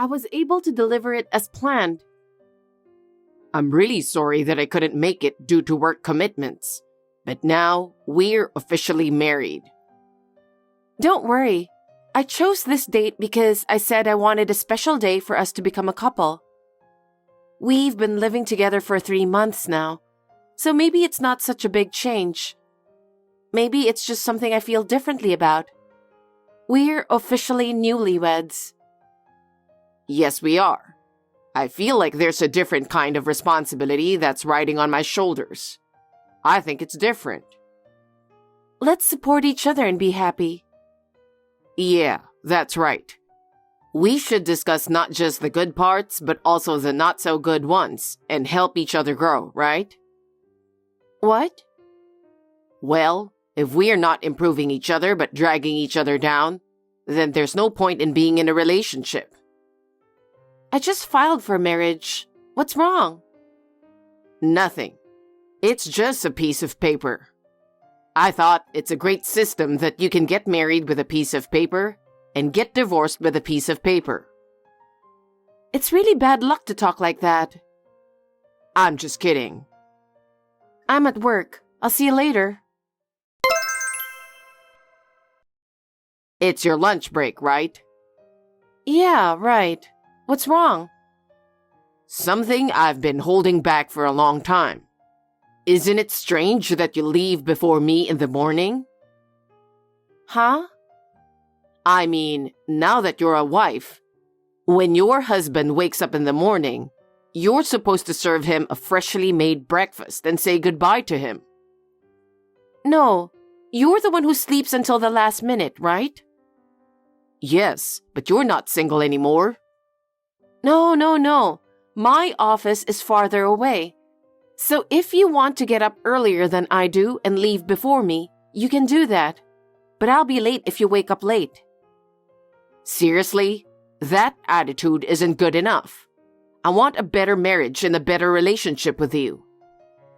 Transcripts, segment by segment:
I was able to deliver it as planned. I'm really sorry that I couldn't make it due to work commitments, but now we're officially married. Don't worry. I chose this date because I said I wanted a special day for us to become a couple. We've been living together for 3 months now, so maybe it's not such a big change. Maybe it's just something I feel differently about. We're officially newlyweds. Yes, we are. I feel like there's a different kind of responsibility that's riding on my shoulders. I think it's different. Let's support each other and be happy. Yeah, that's right. We should discuss not just the good parts, but also the not-so-good ones, and help each other grow, right? What? Well, if we are not improving each other but dragging each other down, then there's no point in being in a relationship. I just filed for marriage. What's wrong? Nothing. It's just a piece of paper. I thought it's a great system that you can get married with a piece of paper and get divorced with a piece of paper. It's really bad luck to talk like that. I'm just kidding. I'm at work. I'll see you later. It's your lunch break, right? Yeah, right. What's wrong? Something I've been holding back for a long time. Isn't it strange that you leave before me in the morning? Huh? I mean, now that you're a wife, when your husband wakes up in the morning, you're supposed to serve him a freshly made breakfast and say goodbye to him. No, you're the one who sleeps until the last minute, right? Yes, but you're not single anymore. No. My office is farther away. So if you want to get up earlier than I do and leave before me, you can do that. But I'll be late if you wake up late. Seriously? That attitude isn't good enough. I want a better marriage and a better relationship with you.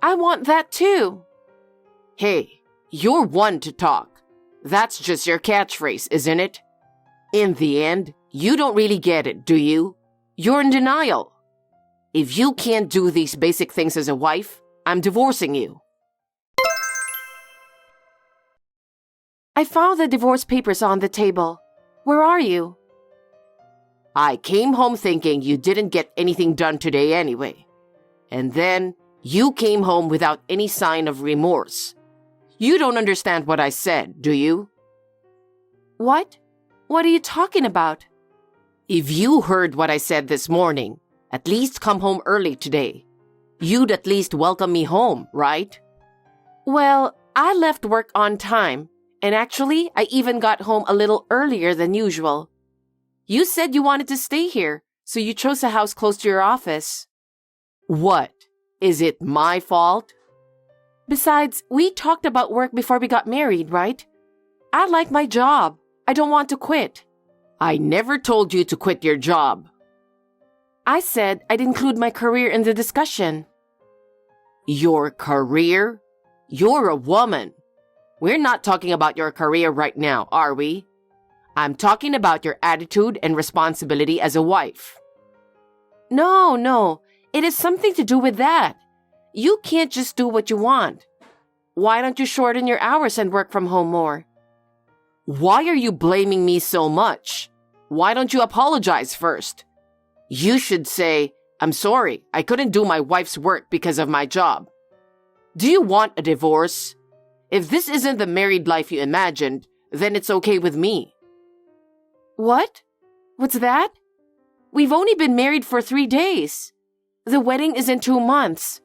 I want that too. Hey, you're one to talk. That's just your catchphrase, isn't it? In the end, you don't really get it, do you? You're in denial. If you can't do these basic things as a wife, I'm divorcing you. I found the divorce papers on the table. Where are you? I came home thinking you didn't get anything done today anyway. And then you came home without any sign of remorse. You don't understand what I said, do you? What? What are you talking about? If you heard what I said this morning, at least come home early today. You'd at least welcome me home, right? Well, I left work on time, and actually, I even got home a little earlier than usual. You said you wanted to stay here, so you chose a house close to your office. What? Is it my fault? Besides, we talked about work before we got married, right? I like my job. I don't want to quit. I never told you to quit your job. I said I'd include my career in the discussion. Your career? You're a woman. We're not talking about your career right now, are we? I'm talking about your attitude and responsibility as a wife. No. It has something to do with that. You can't just do what you want. Why don't you shorten your hours and work from home more? Why are you blaming me so much? Why don't you apologize first? You should say, I'm sorry, I couldn't do my wife's work because of my job. Do you want a divorce? If this isn't the married life you imagined, then it's okay with me. What? What's that? We've only been married for 3 days. The wedding is in 2 months.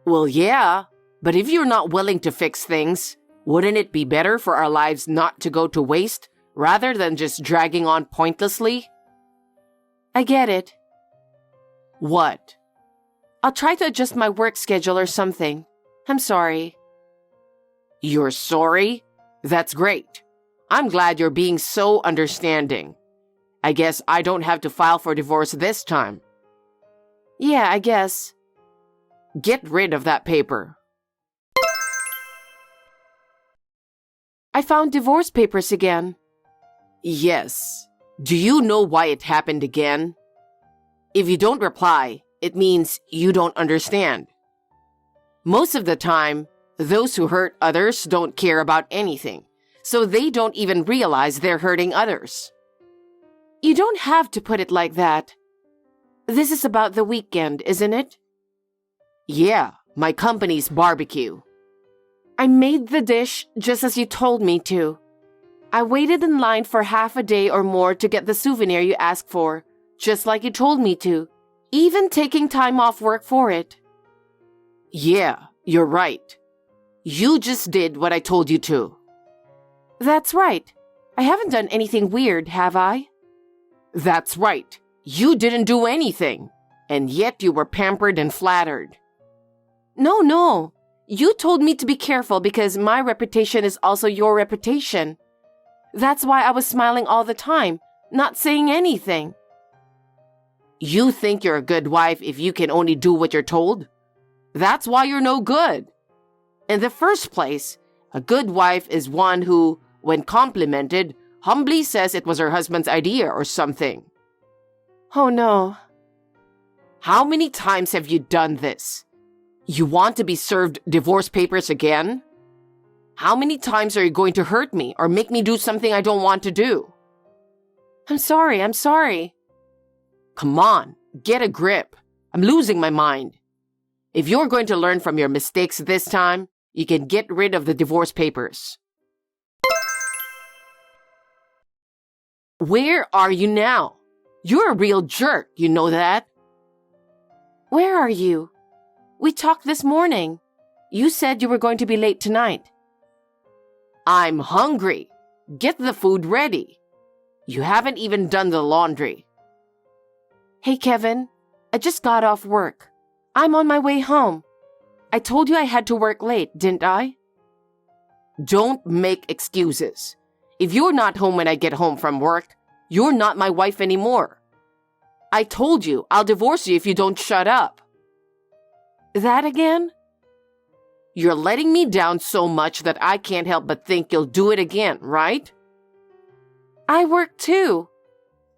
Well, yeah, but if you're not willing to fix things, wouldn't it be better for our lives not to go to waste rather than just dragging on pointlessly? I get it. What? I'll try to adjust my work schedule or something. I'm sorry. You're sorry? That's great. I'm glad you're being so understanding. I guess I don't have to file for divorce this time. Yeah, I guess. Get rid of that paper. I found divorce papers again. Yes. Do you know why it happened again? If you don't reply, it means you don't understand. Most of the time, those who hurt others don't care about anything, so they don't even realize they're hurting others. You don't have to put it like that. This is about the weekend, isn't it? Yeah, my company's barbecue. I made the dish just as you told me to. I waited in line for half a day or more to get the souvenir you asked for, just like you told me to, even taking time off work for it. Yeah, you're right. You just did what I told you to. That's right. I haven't done anything weird, have I? That's right. You didn't do anything, and yet you were pampered and flattered. No. You told me to be careful because my reputation is also your reputation. That's why I was smiling all the time, not saying anything. You think you're a good wife if you can only do what you're told? That's why you're no good. In the first place, a good wife is one who, when complimented, humbly says it was her husband's idea or something. Oh no. How many times have you done this? You want to be served divorce papers again? How many times are you going to hurt me or make me do something I don't want to do? I'm sorry. Come on, get a grip. I'm losing my mind. If you're going to learn from your mistakes this time, you can get rid of the divorce papers. Where are you now? You're a real jerk, you know that? Where are you? We talked this morning. You said you were going to be late tonight. I'm hungry. Get the food ready. You haven't even done the laundry. Hey, Kevin, I just got off work. I'm on my way home. I told you I had to work late, didn't I? Don't make excuses. If you're not home when I get home from work, you're not my wife anymore. I told you I'll divorce you if you don't shut up. That again? You're letting me down so much that I can't help but think you'll do it again, right? I work too.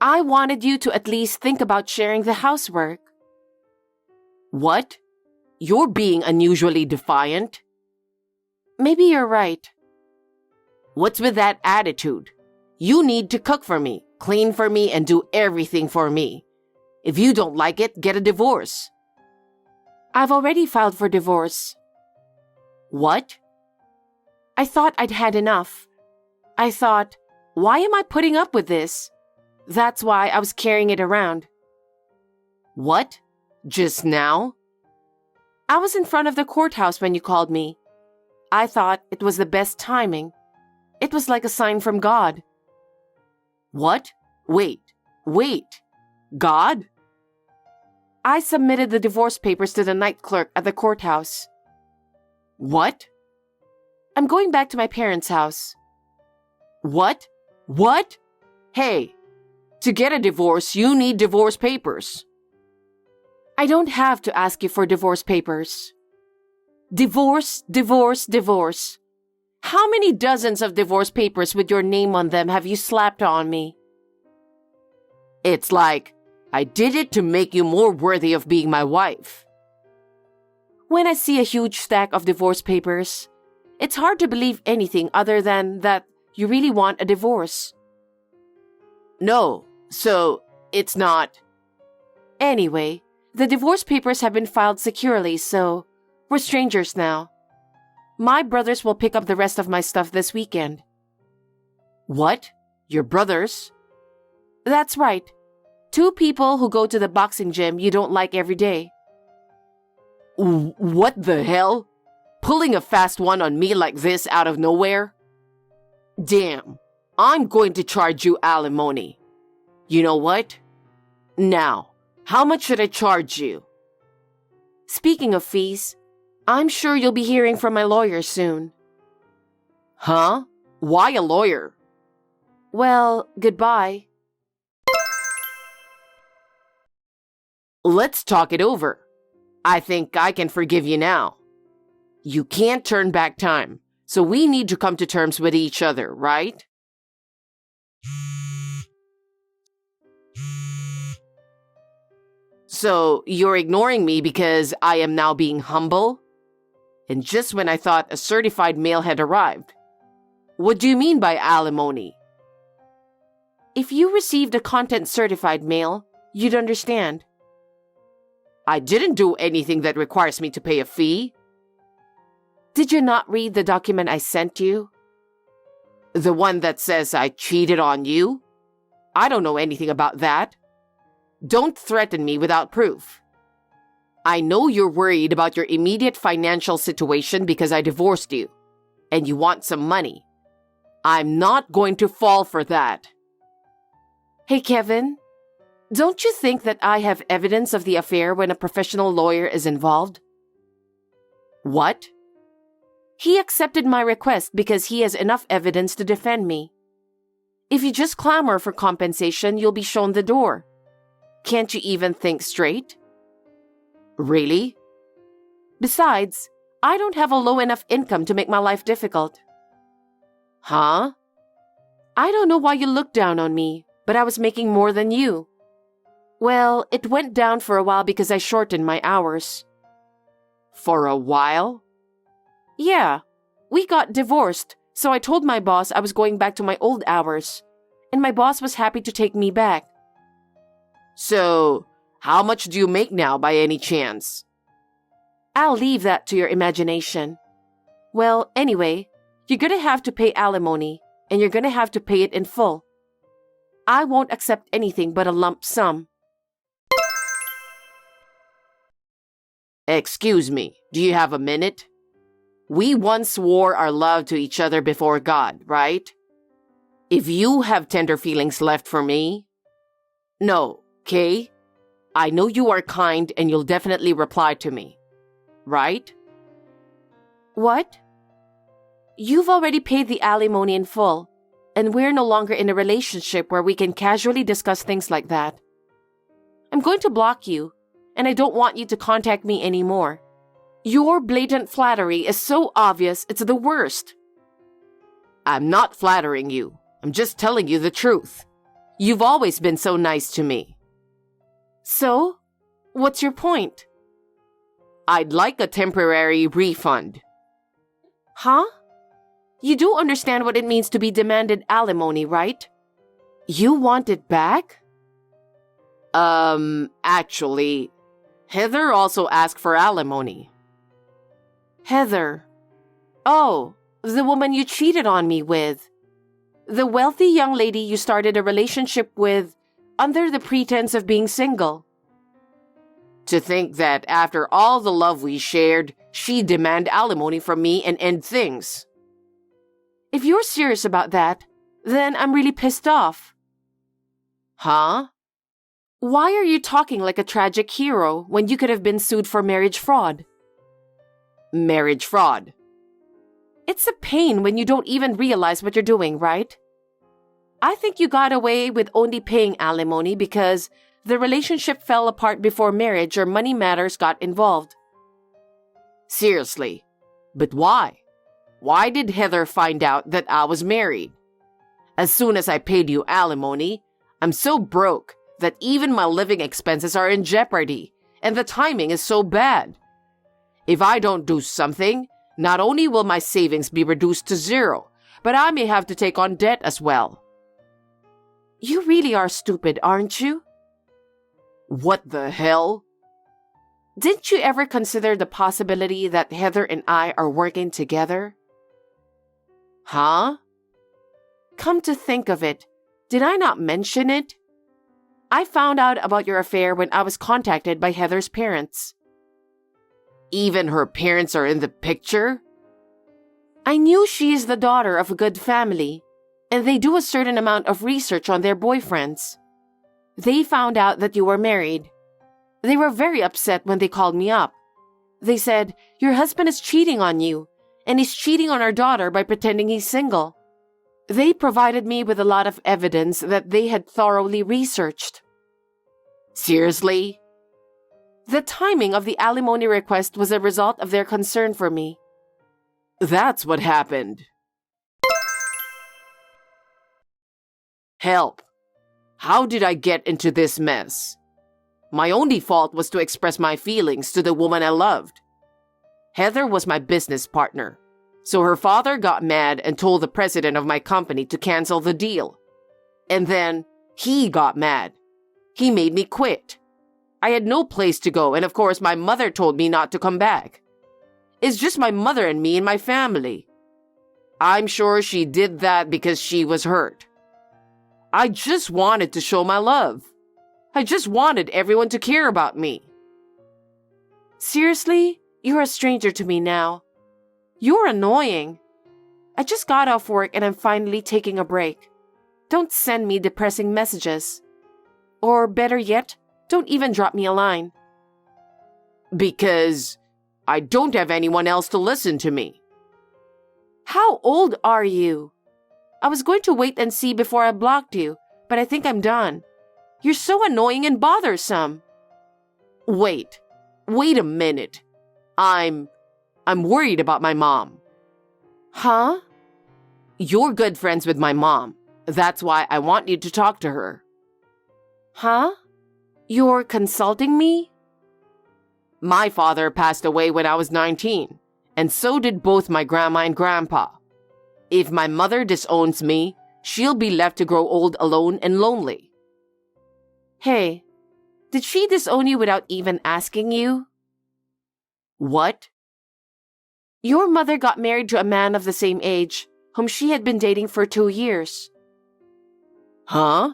I wanted you to at least think about sharing the housework. What? You're being unusually defiant. Maybe you're right. What's with that attitude? You need to cook for me, clean for me, and do everything for me. If you don't like it, get a divorce. I've already filed for divorce. What? I thought I'd had enough. I thought, why am I putting up with this? That's why I was carrying it around. What? Just now? I was in front of the courthouse when you called me. I thought it was the best timing. It was like a sign from God. What? Wait. God? I submitted the divorce papers to the night clerk at the courthouse. What? I'm going back to my parents' house. What? Hey, to get a divorce, you need divorce papers. I don't have to ask you for divorce papers. Divorce. How many dozens of divorce papers with your name on them have you slapped on me? It's like, I did it to make you more worthy of being my wife. When I see a huge stack of divorce papers, it's hard to believe anything other than that you really want a divorce. No, so it's not. Anyway, the divorce papers have been filed securely, so we're strangers now. My brothers will pick up the rest of my stuff this weekend. What? Your brothers? That's right. 2 people who go to the boxing gym you don't like every day. What the hell? Pulling a fast one on me like this out of nowhere? Damn, I'm going to charge you alimony. You know what? Now, how much should I charge you? Speaking of fees, I'm sure you'll be hearing from my lawyer soon. Huh? Why a lawyer? Well, goodbye. Let's talk it over. I think I can forgive you now. You can't turn back time, so we need to come to terms with each other, right? So you're ignoring me because I am now being humble? And just when I thought a certified mail had arrived. What do you mean by alimony? If you received a content-certified mail, you'd understand. I didn't do anything that requires me to pay a fee. Did you not read the document I sent you? The one that says I cheated on you? I don't know anything about that. Don't threaten me without proof. I know you're worried about your immediate financial situation because I divorced you, and you want some money. I'm not going to fall for that. Hey, Kevin, don't you think that I have evidence of the affair when a professional lawyer is involved? What? He accepted my request because he has enough evidence to defend me. If you just clamor for compensation, you'll be shown the door. Can't you even think straight? Really? Besides, I don't have a low enough income to make my life difficult. Huh? I don't know why you look down on me, but I was making more than you. Well, it went down for a while because I shortened my hours. For a while? Yeah, we got divorced, so I told my boss I was going back to my old hours, and my boss was happy to take me back. So, how much do you make now by any chance? I'll leave that to your imagination. Well, anyway, you're gonna have to pay alimony, and you're gonna have to pay it in full. I won't accept anything but a lump sum. Excuse me, do you have a minute? We once swore our love to each other before God, right? If you have tender feelings left for me... No, okay? I know you are kind and you'll definitely reply to me. Right? What? You've already paid the alimony in full, and we're no longer in a relationship where we can casually discuss things like that. I'm going to block you, and I don't want you to contact me anymore. Your blatant flattery is so obvious, it's the worst. I'm not flattering you. I'm just telling you the truth. You've always been so nice to me. So, what's your point? I'd like a temporary refund. Huh? You do understand what it means to be demanded alimony, right? You want it back? Actually, Heather also asked for alimony. Heather. Oh, the woman you cheated on me with. The wealthy young lady you started a relationship with under the pretense of being single. To think that after all the love we shared, she'd demand alimony from me and end things. If you're serious about that, then I'm really pissed off. Huh? Why are you talking like a tragic hero when you could have been sued for marriage fraud? Marriage fraud. It's a pain when you don't even realize what you're doing, right? I think you got away with only paying alimony because the relationship fell apart before marriage or money matters got involved. Seriously, but why? Why did Heather find out that I was married? As soon as I paid you alimony, I'm so broke that even my living expenses are in jeopardy, and the timing is so bad. If I don't do something, not only will my savings be reduced to zero, but I may have to take on debt as well. You really are stupid, aren't you? What the hell? Didn't you ever consider the possibility that Heather and I are working together? Huh? Come to think of it, did I not mention it? I found out about your affair when I was contacted by Heather's parents. Even her parents are in the picture? I knew she is the daughter of a good family, and they do a certain amount of research on their boyfriends. They found out that you were married. They were very upset when they called me up. They said, "Your husband is cheating on you, and he's cheating on our daughter by pretending he's single." They provided me with a lot of evidence that they had thoroughly researched. Seriously? The timing of the alimony request was a result of their concern for me. That's what happened. Help! How did I get into this mess? My only fault was to express my feelings to the woman I loved. Heather was my business partner, so her father got mad and told the president of my company to cancel the deal. And then he got mad. He made me quit. I had no place to go, and of course my mother told me not to come back. It's just my mother and me and my family. I'm sure she did that because she was hurt. I just wanted to show my love. I just wanted everyone to care about me. Seriously? You're a stranger to me now. You're annoying. I just got off work and I'm finally taking a break. Don't send me depressing messages. Or better yet, don't even drop me a line. Because I don't have anyone else to listen to me. How old are you? I was going to wait and see before I blocked you, but I think I'm done. You're so annoying and bothersome. Wait a minute. I'm worried about my mom. Huh? You're good friends with my mom. That's why I want you to talk to her. Huh? You're consulting me? My father passed away when I was 19, and so did both my grandma and grandpa. If my mother disowns me, she'll be left to grow old alone and lonely. Hey, did she disown you without even asking you? What? Your mother got married to a man of the same age, whom she had been dating for 2 years. Huh?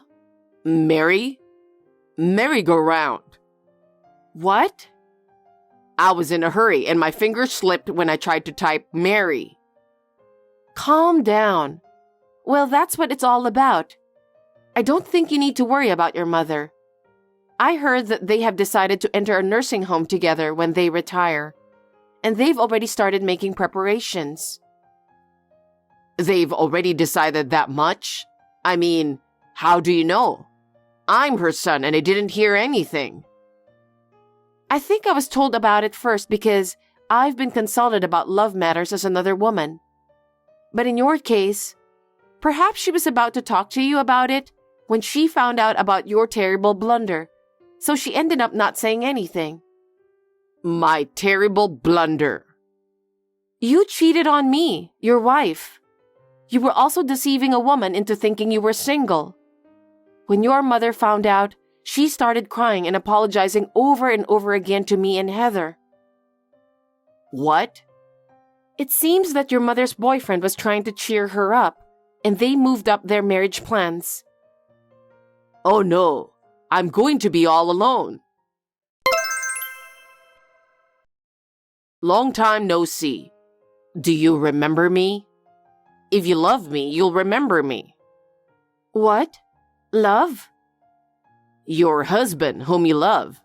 Merry-go-round. What? I was in a hurry and my fingers slipped when I tried to type marry. Calm down. Well, that's what it's all about. I don't think you need to worry about your mother. I heard that they have decided to enter a nursing home together when they retire, and they've already started making preparations. They've already decided that much? I mean, how do you know? I'm her son and I didn't hear anything. I think I was told about it first because I've been consulted about love matters as another woman. But in your case, perhaps she was about to talk to you about it when she found out about your terrible blunder, so she ended up not saying anything. My terrible blunder. You cheated on me, your wife. You were also deceiving a woman into thinking you were single. When your mother found out, she started crying and apologizing over and over again to me and Heather. What? It seems that your mother's boyfriend was trying to cheer her up, and they moved up their marriage plans. Oh no, I'm going to be all alone. Long time no see. Do you remember me? If you love me, you'll remember me. What? Love? Your husband, whom you love.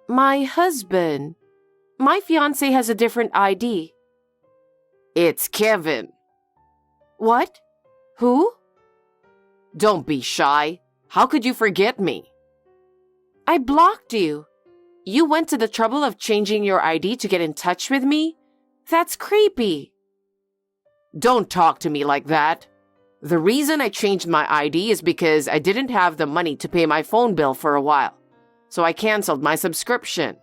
My husband. My fiancé has a different ID. It's Kevin. What? Who? Don't be shy. How could you forget me? I blocked you. You went to the trouble of changing your ID to get in touch with me? That's creepy. Don't talk to me like that. The reason I changed my ID is because I didn't have the money to pay my phone bill for a while, so I canceled my subscription.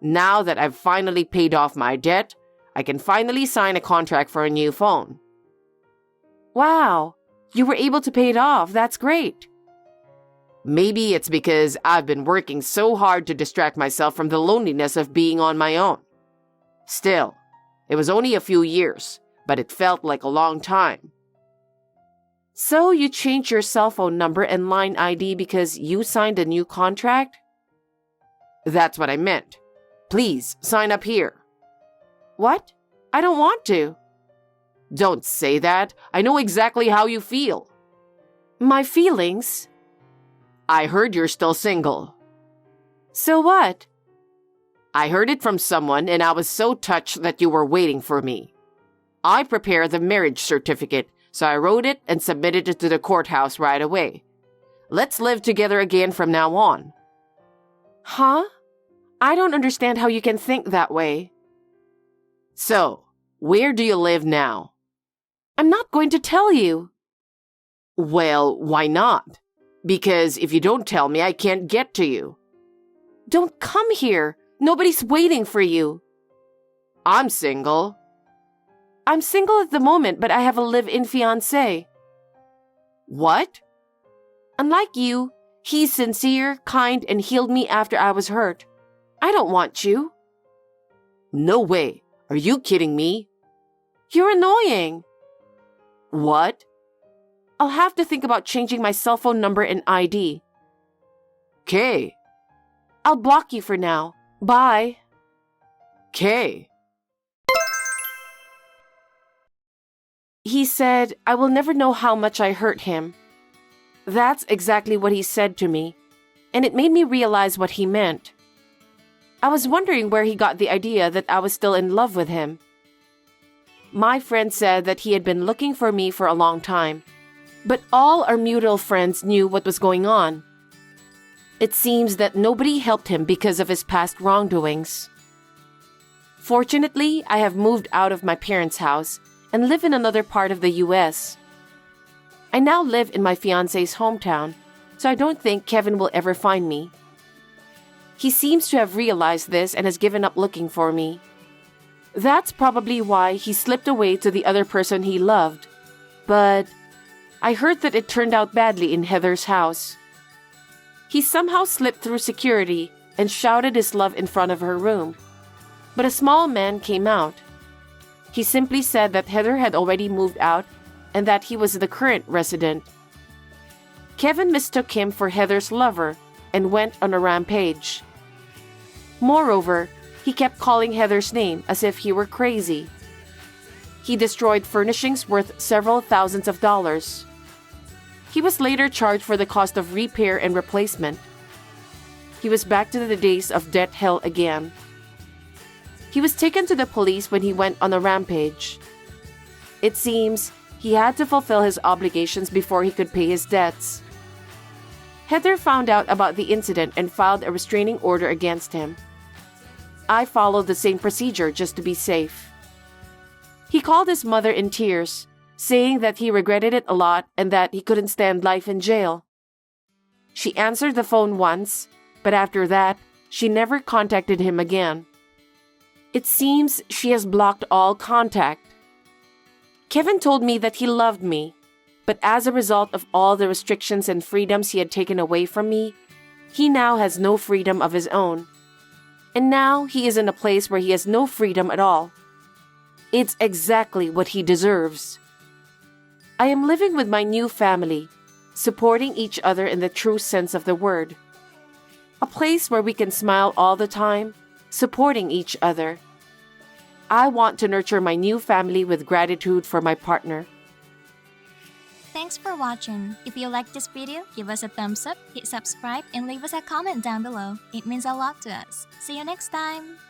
Now that I've finally paid off my debt, I can finally sign a contract for a new phone. Wow, you were able to pay it off. That's great. Maybe it's because I've been working so hard to distract myself from the loneliness of being on my own. Still, it was only a few years, but it felt like a long time. So you changed your cell phone number and line ID because you signed a new contract? That's what I meant. Please, sign up here. What? I don't want to. Don't say that. I know exactly how you feel. My feelings? I heard you're still single. So what? I heard it from someone and I was so touched that you were waiting for me. I prepared the marriage certificate, so I wrote it and submitted it to the courthouse right away. Let's live together again from now on. Huh? I don't understand how you can think that way. So, where do you live now? I'm not going to tell you. Well, why not? Because if you don't tell me, I can't get to you. Don't come here. Nobody's waiting for you. I'm single. I'm single at the moment, but I have a live-in fiancé. What? Unlike you, he's sincere, kind, and healed me after I was hurt. I don't want you. No way. Are you kidding me? You're annoying. What? I'll have to think about changing my cell phone number and ID. Kay. I'll block you for now. Bye. Kay. He said, I will never know how much I hurt him. That's exactly what he said to me, and it made me realize what he meant. I was wondering where he got the idea that I was still in love with him. My friend said that he had been looking for me for a long time, but all our mutual friends knew what was going on. It seems that nobody helped him because of his past wrongdoings. Fortunately, I have moved out of my parents' house and live in another part of the US. I now live in my fiancé's hometown, so I don't think Kevin will ever find me. He seems to have realized this and has given up looking for me. That's probably why he slipped away to the other person he loved. But I heard that it turned out badly in Heather's house. He somehow slipped through security and shouted his love in front of her room. But a small man came out. He simply said that Heather had already moved out and that he was the current resident. Kevin mistook him for Heather's lover and went on a rampage. Moreover, he kept calling Heather's name as if he were crazy. He destroyed furnishings worth several thousands of dollars. He was later charged for the cost of repair and replacement. He was back to the days of debt hell again. He was taken to the police when he went on a rampage. It seems he had to fulfill his obligations before he could pay his debts. Heather found out about the incident and filed a restraining order against him. I followed the same procedure just to be safe. He called his mother in tears, saying that he regretted it a lot and that he couldn't stand life in jail. She answered the phone once, but after that, she never contacted him again. It seems she has blocked all contact. Kevin told me that he loved me, but as a result of all the restrictions and freedoms he had taken away from me, he now has no freedom of his own. And now he is in a place where he has no freedom at all. It's exactly what he deserves. I am living with my new family, supporting each other in the true sense of the word. A place where we can smile all the time, supporting each other. I want to nurture my new family with gratitude for my partner. Thanks for watching. If you liked this video, give us a thumbs up, hit subscribe, and leave us a comment down below. It means a lot to us. See you next time!